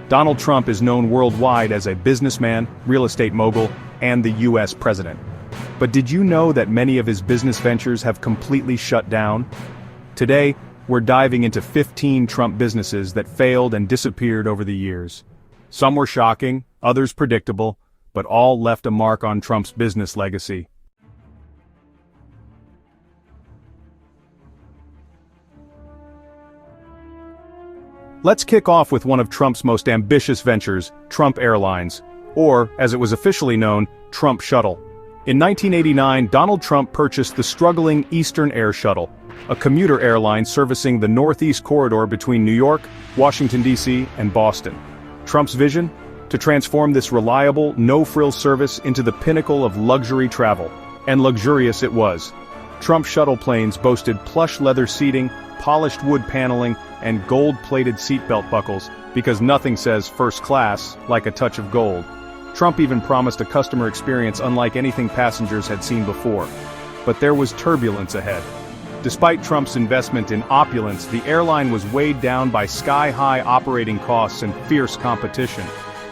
Donald Trump is known worldwide as a businessman, real estate mogul, and the US president. But did you know that many of his business ventures have completely shut down? Today, we're diving into 15 Trump businesses that failed and disappeared over the years. Some were shocking, others predictable, but all left a mark on Trump's business legacy. Let's kick off with one of Trump's most ambitious ventures, Trump Airlines, or, as it was officially known, Trump Shuttle. In 1989, Donald Trump purchased the struggling Eastern Air Shuttle, a commuter airline servicing the Northeast corridor between New York, Washington, D.C., and Boston. Trump's vision? To transform this reliable, no-frills service into the pinnacle of luxury travel. And luxurious it was. Trump shuttle planes boasted plush leather seating, polished wood paneling, and gold-plated seatbelt buckles, because nothing says first class like a touch of gold. Trump even promised a customer experience unlike anything passengers had seen before. But there was turbulence ahead. Despite Trump's investment in opulence, the airline was weighed down by sky-high operating costs and fierce competition.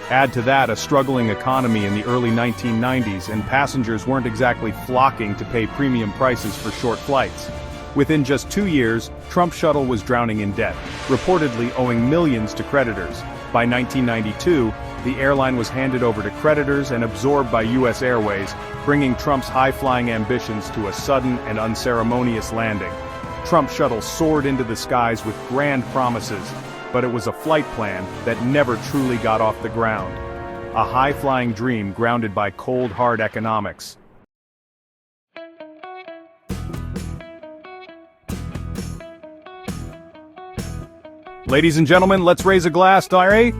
Add to that a struggling economy in the early 1990s, and passengers weren't exactly flocking to pay premium prices for short flights. Within just 2 years, Trump Shuttle was drowning in debt, reportedly owing millions to creditors. By 1992, the airline was handed over to creditors and absorbed by US Airways, bringing Trump's high-flying ambitions to a sudden and unceremonious landing. Trump Shuttle soared into the skies with grand promises, but it was a flight plan that never truly got off the ground. A high-flying dream grounded by cold, hard economics. Ladies and gentlemen, let's raise a glass, eh?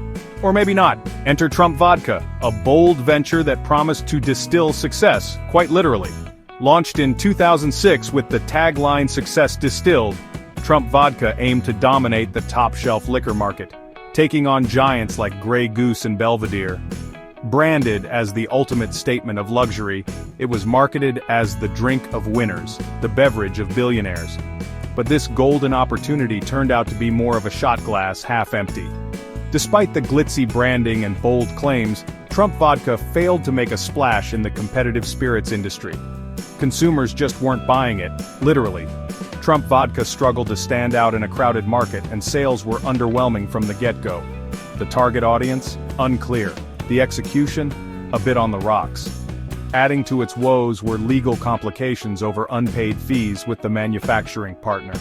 Or maybe not. Enter Trump Vodka, a bold venture that promised to distill success, quite literally. Launched in 2006 with the tagline "Success Distilled," Trump Vodka aimed to dominate the top-shelf liquor market, taking on giants like Grey Goose and Belvedere. Branded as the ultimate statement of luxury, it was marketed as the drink of winners, the beverage of billionaires. But this golden opportunity turned out to be more of a shot glass half empty. Despite the glitzy branding and bold claims, Trump Vodka failed to make a splash in the competitive spirits industry. Consumers just weren't buying it, literally. Trump Vodka struggled to stand out in a crowded market, and sales were underwhelming from the get-go. The target audience? Unclear. The execution? A bit on the rocks. Adding to its woes were legal complications over unpaid fees with the manufacturing partner.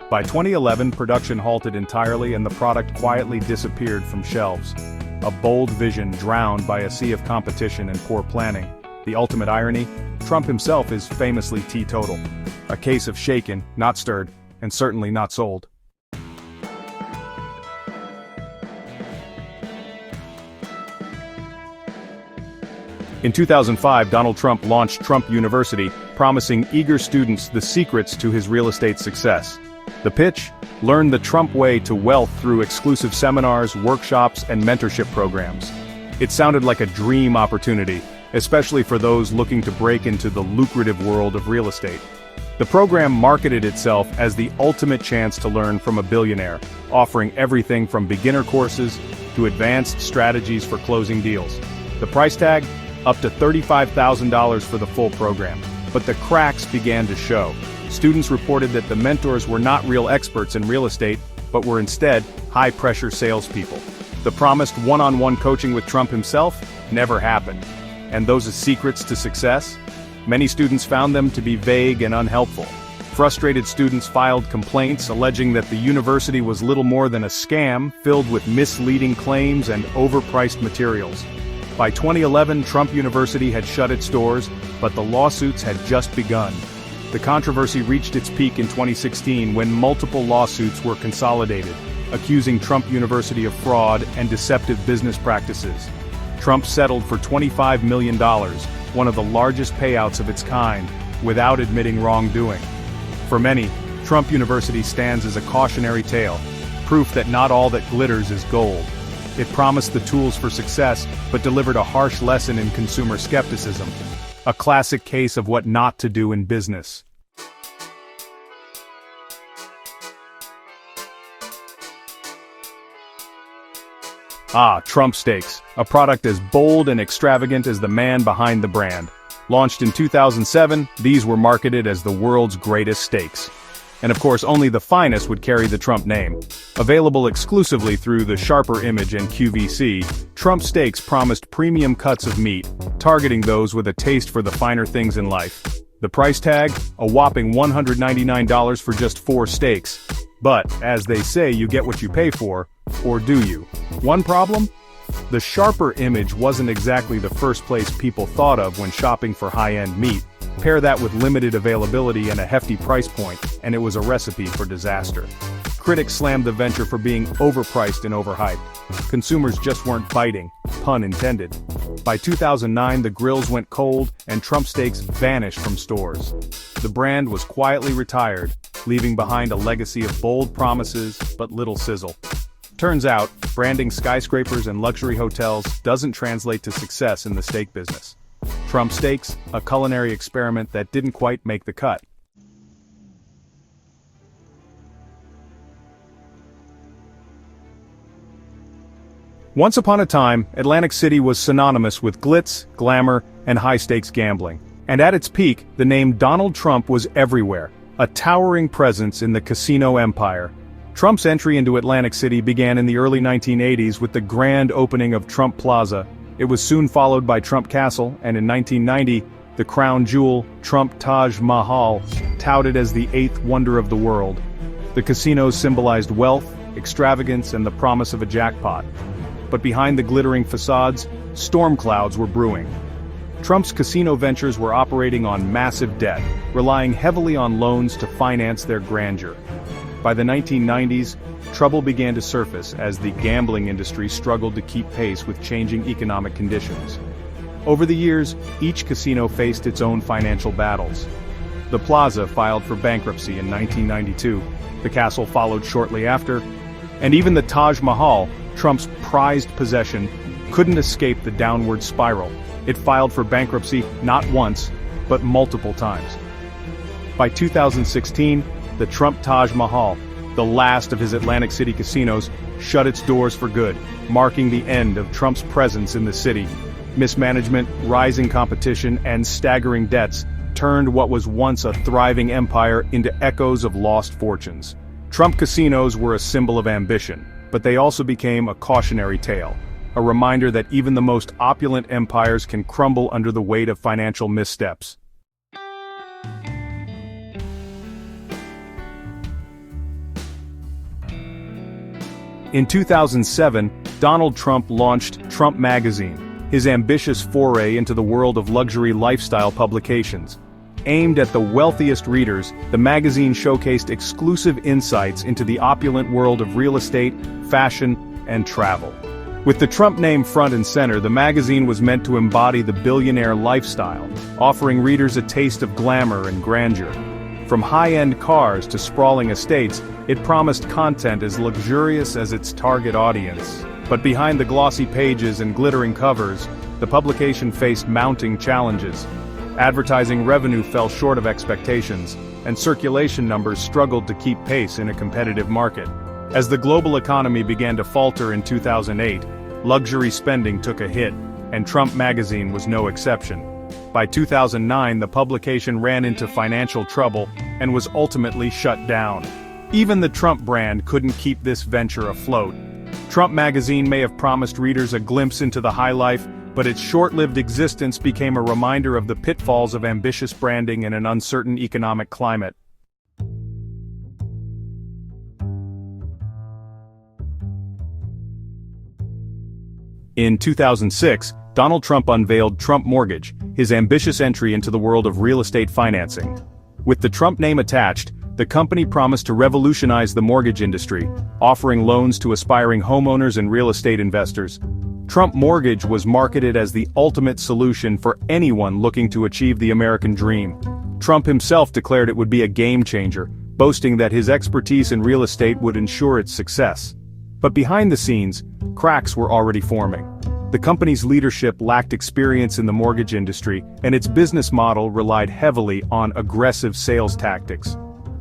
By 2011, production halted entirely and the product quietly disappeared from shelves. A bold vision drowned by a sea of competition and poor planning. The ultimate irony? Trump himself is famously teetotal. A case of shaken, not stirred, and certainly not sold. In 2005, Donald Trump launched Trump University, promising eager students the secrets to his real estate success. The pitch? Learn the Trump way to wealth through exclusive seminars, workshops, and mentorship programs. It sounded like a dream opportunity, especially for those looking to break into the lucrative world of real estate. The program marketed itself as the ultimate chance to learn from a billionaire, offering everything from beginner courses to advanced strategies for closing deals. The price tag? Up to $35,000 for the full program. But the cracks began to show. Students reported that the mentors were not real experts in real estate, but were instead high-pressure salespeople. The promised one-on-one coaching with Trump himself never happened. And those secrets to success? Many students found them to be vague and unhelpful. Frustrated students filed complaints alleging that the university was little more than a scam filled with misleading claims and overpriced materials. By 2011, Trump University had shut its doors, but the lawsuits had just begun. The controversy reached its peak in 2016 when multiple lawsuits were consolidated, accusing Trump University of fraud and deceptive business practices. Trump settled for $25 million, one of the largest payouts of its kind, without admitting wrongdoing. For many, Trump University stands as a cautionary tale, proof that not all that glitters is gold. It promised the tools for success, but delivered a harsh lesson in consumer skepticism. A classic case of what not to do in business. Ah, Trump Steaks, a product as bold and extravagant as the man behind the brand. Launched in 2007, these were marketed as the world's greatest steaks. And of course, only the finest would carry the Trump name. Available exclusively through the Sharper Image and QVC, Trump Steaks promised premium cuts of meat, targeting those with a taste for the finer things in life. The price tag? A whopping $199 for just 4 steaks. But, as they say, you get what you pay for, or do you? One problem? The Sharper Image wasn't exactly the first place people thought of when shopping for high-end meat. Pair that with limited availability and a hefty price point, and it was a recipe for disaster. Critics slammed the venture for being overpriced and overhyped. Consumers just weren't biting, pun intended. By 2009, the grills went cold, and Trump Steaks vanished from stores. The brand was quietly retired, leaving behind a legacy of bold promises but little sizzle. Turns out, branding skyscrapers and luxury hotels doesn't translate to success in the steak business. Trump Steaks, a culinary experiment that didn't quite make the cut. Once upon a time, Atlantic City was synonymous with glitz, glamour, and high-stakes gambling. And at its peak, the name Donald Trump was everywhere, a towering presence in the casino empire. Trump's entry into Atlantic City began in the early 1980s with the grand opening of Trump Plaza. It was soon followed by Trump Castle, and in 1990, the crown jewel, Trump Taj Mahal, touted as the 8th wonder of the world. The casinos symbolized wealth, extravagance, and the promise of a jackpot. But behind the glittering facades, storm clouds were brewing. Trump's casino ventures were operating on massive debt, relying heavily on loans to finance their grandeur. By the 1990s, trouble began to surface as the gambling industry struggled to keep pace with changing economic conditions. Over the years, each casino faced its own financial battles. The Plaza filed for bankruptcy in 1992, the Castle followed shortly after, and even the Taj Mahal, Trump's prized possession, couldn't escape the downward spiral. It filed for bankruptcy not once, but multiple times. By 2016, the Trump Taj Mahal, the last of his Atlantic City casinos, shut its doors for good, marking the end of Trump's presence in the city. Mismanagement, rising competition, and staggering debts turned what was once a thriving empire into echoes of lost fortunes. Trump casinos were a symbol of ambition, but they also became a cautionary tale, a reminder that even the most opulent empires can crumble under the weight of financial missteps. In 2007, Donald Trump launched Trump Magazine, his ambitious foray into the world of luxury lifestyle publications. Aimed at the wealthiest readers, the magazine showcased exclusive insights into the opulent world of real estate, fashion, and travel. With the Trump name front and center, the magazine was meant to embody the billionaire lifestyle, offering readers a taste of glamour and grandeur. From high-end cars to sprawling estates, it promised content as luxurious as its target audience. But behind the glossy pages and glittering covers, the publication faced mounting challenges. Advertising revenue fell short of expectations, and circulation numbers struggled to keep pace in a competitive market. As the global economy began to falter in 2008, luxury spending took a hit, and Trump Magazine was no exception. By 2009, the publication ran into financial trouble and was ultimately shut down. Even the Trump brand couldn't keep this venture afloat. Trump Magazine may have promised readers a glimpse into the high life, but its short-lived existence became a reminder of the pitfalls of ambitious branding in an uncertain economic climate. In 2006, Donald Trump unveiled Trump Mortgage, his ambitious entry into the world of real estate financing. With the Trump name attached, the company promised to revolutionize the mortgage industry, offering loans to aspiring homeowners and real estate investors. Trump Mortgage was marketed as the ultimate solution for anyone looking to achieve the American dream. Trump himself declared it would be a game changer, boasting that his expertise in real estate would ensure its success. But behind the scenes, cracks were already forming. The company's leadership lacked experience in the mortgage industry, and its business model relied heavily on aggressive sales tactics.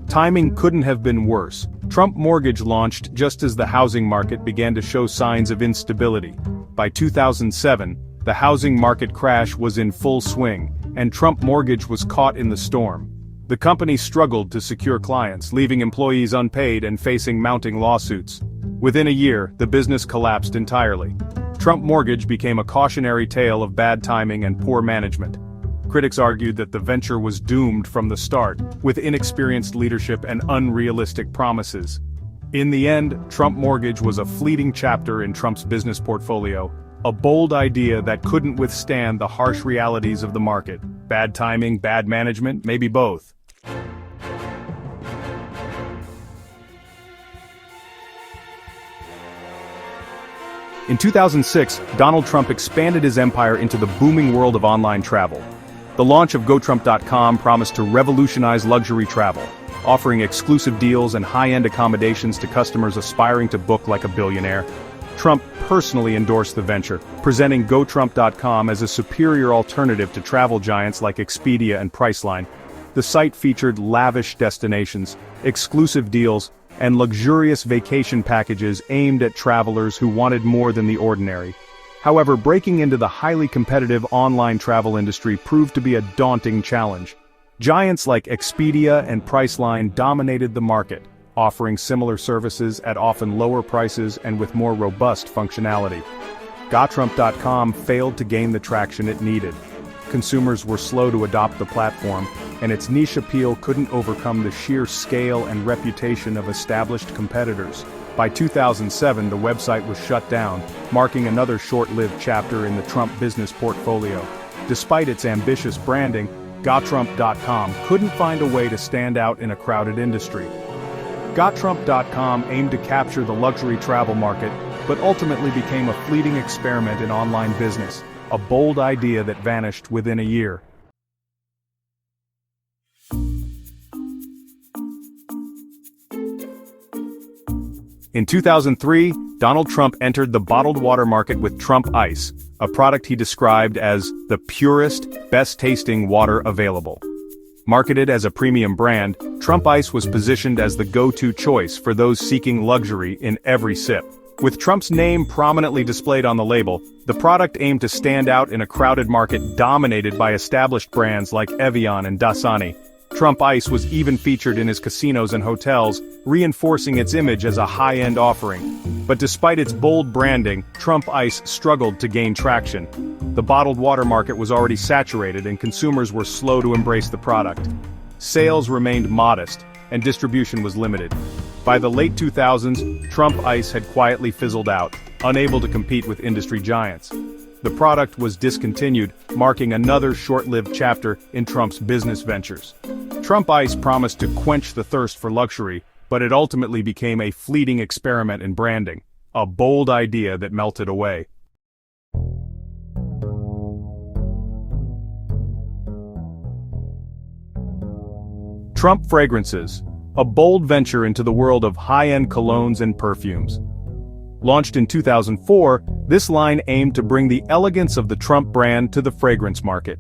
Timing couldn't have been worse. Trump Mortgage launched just as the housing market began to show signs of instability. By 2007, the housing market crash was in full swing, and Trump Mortgage was caught in the storm. The company struggled to secure clients, leaving employees unpaid and facing mounting lawsuits. Within a year, the business collapsed entirely. Trump Mortgage became a cautionary tale of bad timing and poor management. Critics argued that the venture was doomed from the start, with inexperienced leadership and unrealistic promises. In the end, Trump Mortgage was a fleeting chapter in Trump's business portfolio, a bold idea that couldn't withstand the harsh realities of the market. Bad timing, bad management, maybe both. In 2006, Donald Trump expanded his empire into the booming world of online travel. The launch of GoTrump.com promised to revolutionize luxury travel, offering exclusive deals and high-end accommodations to customers aspiring to book like a billionaire. Trump personally endorsed the venture, presenting GoTrump.com as a superior alternative to travel giants like Expedia and Priceline. The site featured lavish destinations, exclusive deals, and luxurious vacation packages aimed at travelers who wanted more than the ordinary. However, breaking into the highly competitive online travel industry proved to be a daunting challenge. Giants like Expedia and Priceline dominated the market, offering similar services at often lower prices and with more robust functionality. GoTrump.com failed to gain the traction it needed. Consumers were slow to adopt the platform, and its niche appeal couldn't overcome the sheer scale and reputation of established competitors. By 2007, the website was shut down, marking another short-lived chapter in the Trump business portfolio. Despite its ambitious branding, GoTrump.com couldn't find a way to stand out in a crowded industry. GoTrump.com aimed to capture the luxury travel market, but ultimately became a fleeting experiment in online business, a bold idea that vanished within a year. In 2003, Donald Trump entered the bottled water market with Trump Ice, a product he described as the purest, best-tasting water available. Marketed as a premium brand, Trump Ice was positioned as the go-to choice for those seeking luxury in every sip. With Trump's name prominently displayed on the label, the product aimed to stand out in a crowded market dominated by established brands like Evian and Dasani. Trump Ice was even featured in his casinos and hotels, reinforcing its image as a high-end offering. But despite its bold branding, Trump Ice struggled to gain traction. The bottled water market was already saturated and consumers were slow to embrace the product. Sales remained modest, and distribution was limited. By the late 2000s, Trump Ice had quietly fizzled out, unable to compete with industry giants. The product was discontinued, marking another short-lived chapter in Trump's business ventures. Trump Ice promised to quench the thirst for luxury, but it ultimately became a fleeting experiment in branding, a bold idea that melted away. Trump Fragrances, a bold venture into the world of high-end colognes and perfumes. Launched in 2004, this line aimed to bring the elegance of the Trump brand to the fragrance market.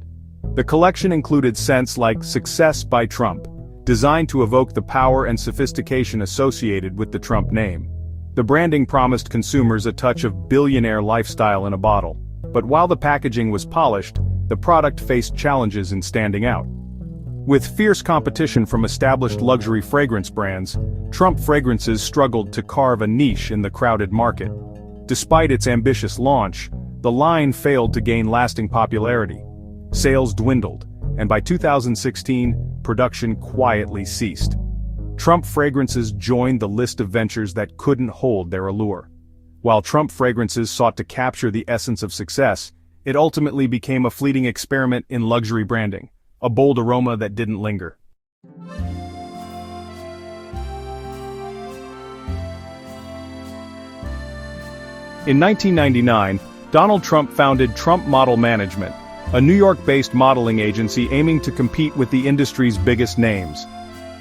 The collection included scents like Success by Trump, designed to evoke the power and sophistication associated with the Trump name. The branding promised consumers a touch of billionaire lifestyle in a bottle. But while the packaging was polished, the product faced challenges in standing out. With fierce competition from established luxury fragrance brands, Trump Fragrances struggled to carve a niche in the crowded market. Despite its ambitious launch, the line failed to gain lasting popularity. Sales dwindled, and by 2016, production quietly ceased. Trump Fragrances joined the list of ventures that couldn't hold their allure. While Trump Fragrances sought to capture the essence of success, it ultimately became a fleeting experiment in luxury branding, a bold aroma that didn't linger. In 1999, Donald Trump founded Trump Model Management, a New York-based modeling agency aiming to compete with the industry's biggest names.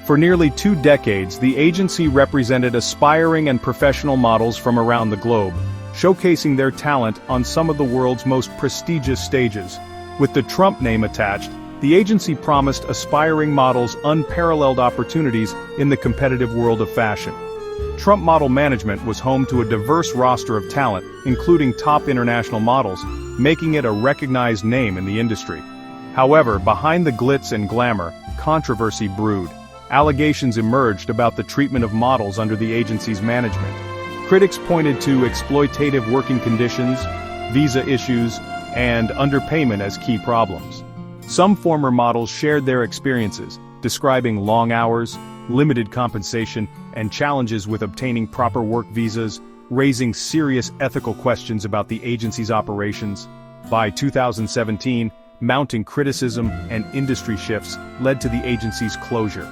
For nearly 2 decades, the agency represented aspiring and professional models from around the globe, showcasing their talent on some of the world's most prestigious stages. With the Trump name attached, The agency promised aspiring models unparalleled opportunities in the competitive world of fashion. Trump Model Management was home to a diverse roster of talent, including top international models, making it a recognized name in the industry. However, behind the glitz and glamour, controversy brewed. Allegations emerged about the treatment of models under the agency's management. Critics pointed to exploitative working conditions, visa issues, and underpayment as key problems. Some former models shared their experiences, describing long hours, limited compensation, and challenges with obtaining proper work visas, raising serious ethical questions about the agency's operations. By 2017, mounting criticism and industry shifts led to the agency's closure.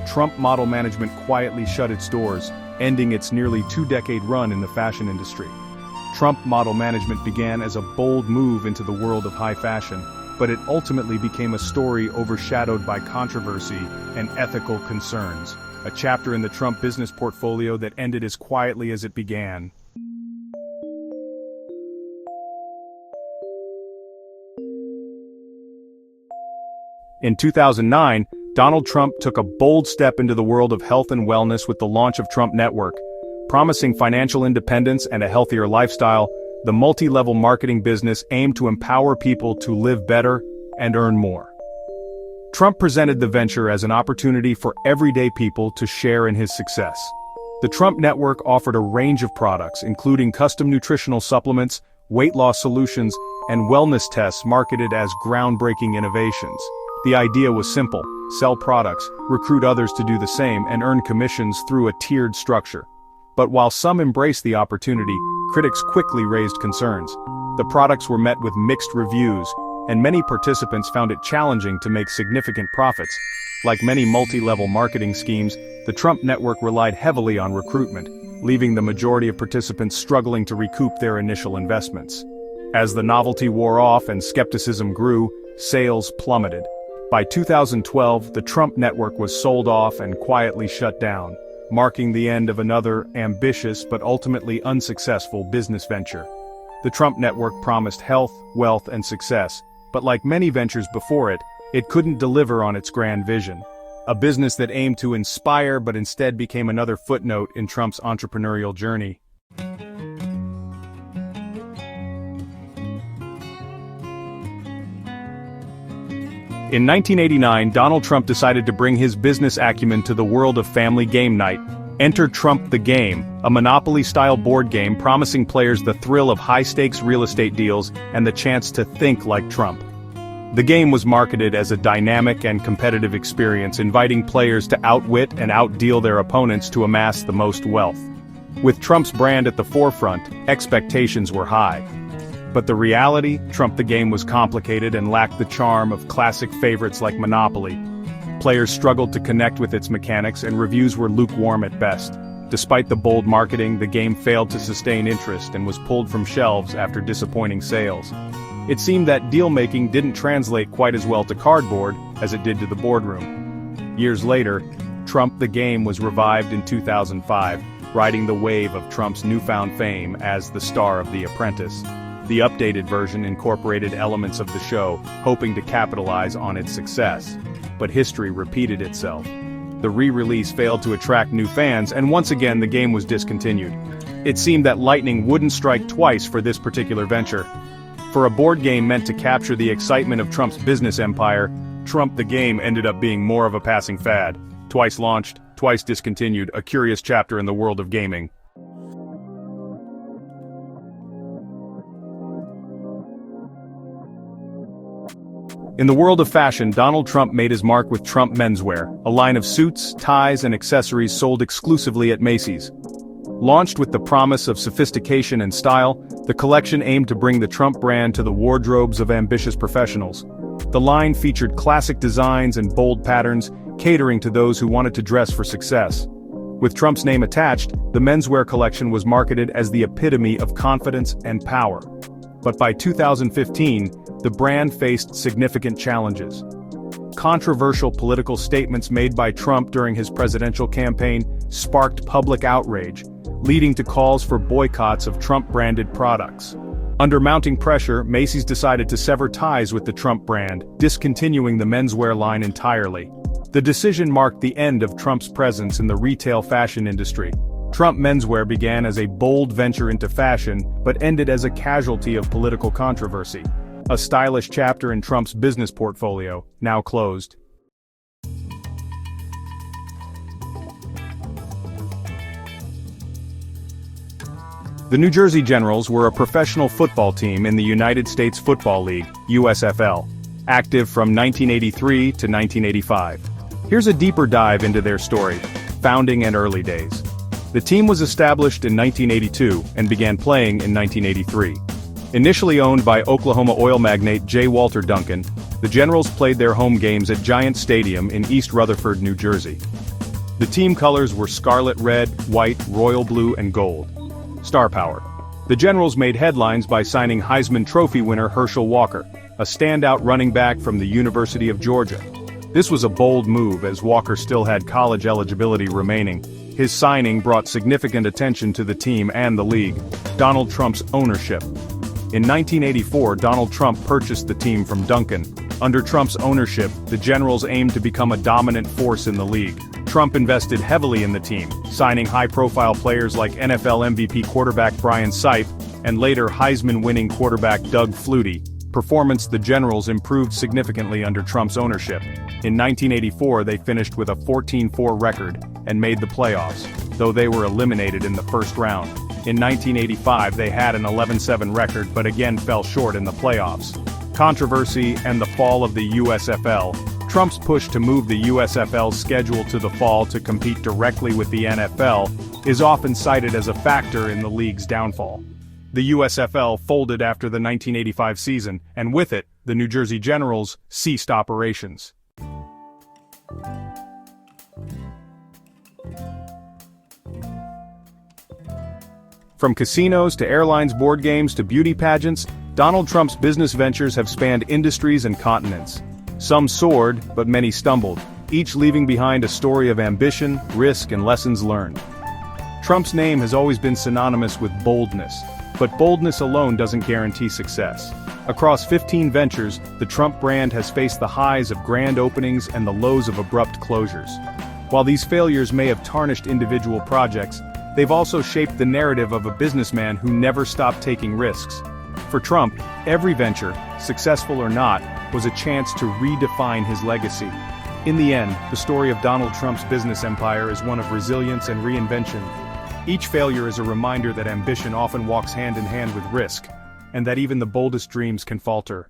Trump Model Management quietly shut its doors, ending its nearly two-decade run in the fashion industry. Trump Model Management began as a bold move into the world of high fashion, but it ultimately became a story overshadowed by controversy and ethical concerns, a chapter in the Trump business portfolio that ended as quietly as it began. In 2009, Donald Trump took a bold step into the world of health and wellness with the launch of Trump Network. Promising financial independence and a healthier lifestyle, the multi-level marketing business aimed to empower people to live better and earn more. Trump presented the venture as an opportunity for everyday people to share in his success. The Trump Network offered a range of products, including custom nutritional supplements, weight loss solutions, and wellness tests marketed as groundbreaking innovations. The idea was simple: sell products, recruit others to do the same, and earn commissions through a tiered structure. But while some embraced the opportunity, critics quickly raised concerns. The products were met with mixed reviews, and many participants found it challenging to make significant profits. Like many multi-level marketing schemes, the Trump Network relied heavily on recruitment, leaving the majority of participants struggling to recoup their initial investments. As the novelty wore off and skepticism grew, sales plummeted. By 2012, the Trump Network was sold off and quietly shut down, marking the end of another ambitious but ultimately unsuccessful business venture. The Trump Network promised health, wealth, and success, but like many ventures before it, it couldn't deliver on its grand vision. A business that aimed to inspire but instead became another footnote in Trump's entrepreneurial journey. In 1989, Donald Trump decided to bring his business acumen to the world of family game night. Enter Trump the Game, a Monopoly-style board game promising players the thrill of high-stakes real estate deals and the chance to think like Trump. The game was marketed as a dynamic and competitive experience, inviting players to outwit and outdeal their opponents to amass the most wealth. With Trump's brand at the forefront, expectations were high. But the reality, Trump the Game was complicated and lacked the charm of classic favorites like Monopoly. Players struggled to connect with its mechanics and reviews were lukewarm at best. Despite the bold marketing, the game failed to sustain interest and was pulled from shelves after disappointing sales. It seemed that deal-making didn't translate quite as well to cardboard as it did to the boardroom. Years later, Trump the Game was revived in 2005, riding the wave of Trump's newfound fame as the star of The Apprentice. The updated version incorporated elements of the show, hoping to capitalize on its success. But history repeated itself. The re-release failed to attract new fans, and once again the game was discontinued. It seemed that lightning wouldn't strike twice for this particular venture. For a board game meant to capture the excitement of Trump's business empire, Trump the Game ended up being more of a passing fad. Twice launched, twice discontinued, a curious chapter in the world of gaming. In the world of fashion, Donald Trump made his mark with Trump Menswear, a line of suits, ties, and accessories sold exclusively at Macy's. Launched with the promise of sophistication and style, the collection aimed to bring the Trump brand to the wardrobes of ambitious professionals. The line featured classic designs and bold patterns, catering to those who wanted to dress for success. With Trump's name attached, the menswear collection was marketed as the epitome of confidence and power. But by 2015, the brand faced significant challenges. Controversial political statements made by Trump during his presidential campaign sparked public outrage, leading to calls for boycotts of Trump-branded products. Under mounting pressure, Macy's decided to sever ties with the Trump brand, discontinuing the menswear line entirely. The decision marked the end of Trump's presence in the retail fashion industry. Trump menswear began as a bold venture into fashion, but ended as a casualty of political controversy. A stylish chapter in Trump's business portfolio, now closed. The New Jersey Generals were a professional football team in the United States Football League, USFL, active from 1983 to 1985. Here's a deeper dive into their story, founding and early days. The team was established in 1982 and began playing in 1983. Initially owned by Oklahoma oil magnate J. Walter Duncan, the Generals played their home games at Giant Stadium in East Rutherford, New Jersey. The team colors were scarlet red, white, royal blue, and gold. Star power. The Generals made headlines by signing Heisman Trophy winner Herschel Walker, a standout running back from the University of Georgia. This was a bold move as Walker still had college eligibility remaining. His signing brought significant attention to the team and the league. Donald Trump's ownership. In 1984, Donald Trump purchased the team from Duncan. Under Trump's ownership, the Generals aimed to become a dominant force in the league. Trump invested heavily in the team, signing high-profile players like NFL MVP quarterback Brian Sipe, and later Heisman-winning quarterback Doug Flutie. Performance: the Generals improved significantly under Trump's ownership. In 1984, they finished with a 14-4 record and made the playoffs, though they were eliminated in the first round. In 1985, they had an 11-7 record but again fell short in the playoffs. Controversy and the fall of the USFL. Trump's push to move the USFL's schedule to the fall to compete directly with the NFL is often cited as a factor in the league's downfall. The USFL folded after the 1985 season, and with it, the New Jersey Generals ceased operations. From casinos to airlines, board games to beauty pageants, Donald Trump's business ventures have spanned industries and continents. Some soared, but many stumbled, each leaving behind a story of ambition, risk, and lessons learned. Trump's name has always been synonymous with boldness, but boldness alone doesn't guarantee success. Across 15 ventures, the Trump brand has faced the highs of grand openings and the lows of abrupt closures. While these failures may have tarnished individual projects, they've also shaped the narrative of a businessman who never stopped taking risks. For Trump, every venture, successful or not, was a chance to redefine his legacy. In the end, the story of Donald Trump's business empire is one of resilience and reinvention. Each failure is a reminder that ambition often walks hand in hand with risk, and that even the boldest dreams can falter.